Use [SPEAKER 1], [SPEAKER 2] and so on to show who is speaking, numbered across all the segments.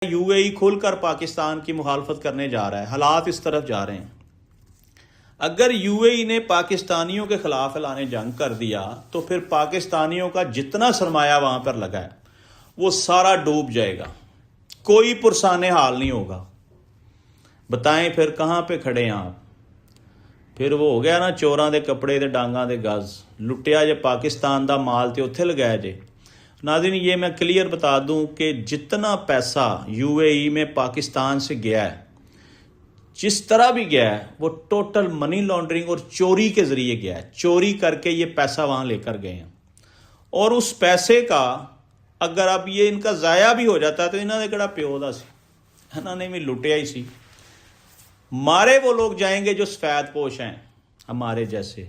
[SPEAKER 1] You اے ای کھل کر پاکستان کی مخالفت کرنے جا رہا ہے، حالات اس طرف جا رہے ہیں۔ اگر یو اے ای نے پاکستانیوں کے خلاف اعلان جنگ کر دیا تو پھر پاکستانیوں کا جتنا سرمایہ وہاں پر لگا ہے وہ سارا ڈوب جائے گا، کوئی پرسان حال نہیں ہوگا۔ بتائیں پھر کہاں پہ کھڑے ہیں آپ؟ پھر وہ ہو گیا نا، چوراں دے کپڑے تے ڈانگاں دے گز، لٹیا جے پاکستان دا مال تے اوتھے لگایا جے۔ ناظرین یہ میں کلیئر بتا دوں کہ جتنا پیسہ یو اے ای میں پاکستان سے گیا ہے، جس طرح بھی گیا ہے، وہ ٹوٹل منی لانڈرنگ اور چوری کے ذریعے گیا ہے۔ چوری کر کے یہ پیسہ وہاں لے کر گئے ہیں، اور اس پیسے کا اگر اب یہ ان کا ضائع بھی ہو جاتا ہے تو انہوں نے کہڑا پیو دا سی، انہوں نے بھی لٹیا ہی سی۔ مارے وہ لوگ جائیں گے جو سفید پوش ہیں ہمارے جیسے،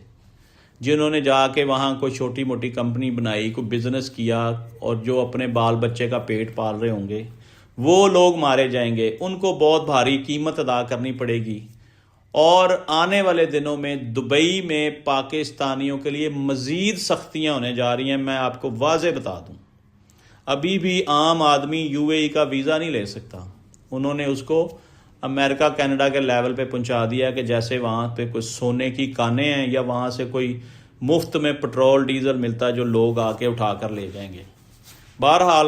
[SPEAKER 1] جنہوں نے جا کے وہاں کوئی چھوٹی موٹی کمپنی بنائی، کوئی بزنس کیا، اور جو اپنے بال بچے کا پیٹ پال رہے ہوں گے، وہ لوگ مارے جائیں گے۔ ان کو بہت بھاری قیمت ادا کرنی پڑے گی، اور آنے والے دنوں میں دبئی میں پاکستانیوں کے لیے مزید سختیاں ہونے جا رہی ہیں۔ میں آپ کو واضح بتا دوں، ابھی بھی عام آدمی یو اے ای کا ویزا نہیں لے سکتا۔ انہوں نے اس کو امریکہ کینیڈا کے لیول پہ پہنچا دیا کہ جیسے وہاں پہ کوئی سونے کی کانیں ہیں، یا وہاں سے کوئی مفت میں پٹرول ڈیزل ملتا ہے جو لوگ آ کے اٹھا کر لے جائیں گے۔ بہرحال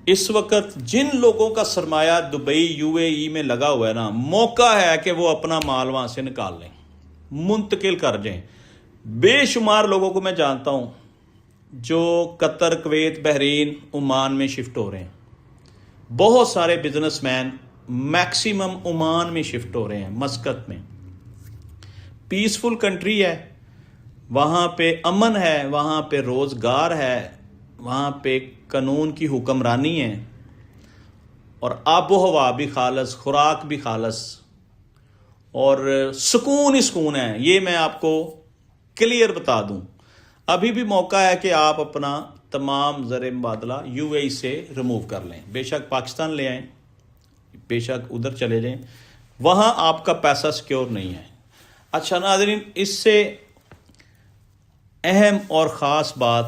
[SPEAKER 1] اس وقت جن لوگوں کا سرمایہ دبئی یو اے ای میں لگا ہوا ہے نا، موقع ہے کہ وہ اپنا مال وہاں سے نکال لیں، منتقل کر جائیں۔ بے شمار لوگوں کو میں جانتا ہوں جو قطر، کویت، بحرین، عمان میں شفٹ ہو رہے ہیں۔ بہت سارے بزنس مین میکسیمم عمان میں شفٹ ہو رہے ہیں، مسقط میں۔ پیسفل کنٹری ہے، وہاں پہ امن ہے، وہاں پہ روزگار ہے، وہاں پہ قانون کی حکمرانی ہے، اور آب و ہوا بھی خالص، خوراک بھی خالص، اور سکون ہی سکون ہے۔ یہ میں آپ کو کلیئر بتا دوں۔ ابھی بھی موقع ہے کہ آپ اپنا تمام زر مبادلہ یو اے ای سے ریموو کر لیں، بے شک پاکستان لے آئیں، بے شک ادھر چلے جائیں، وہاں آپ کا پیسہ سیکیور نہیں ہے۔ اچھا ناظرین، اس سے اہم اور خاص بات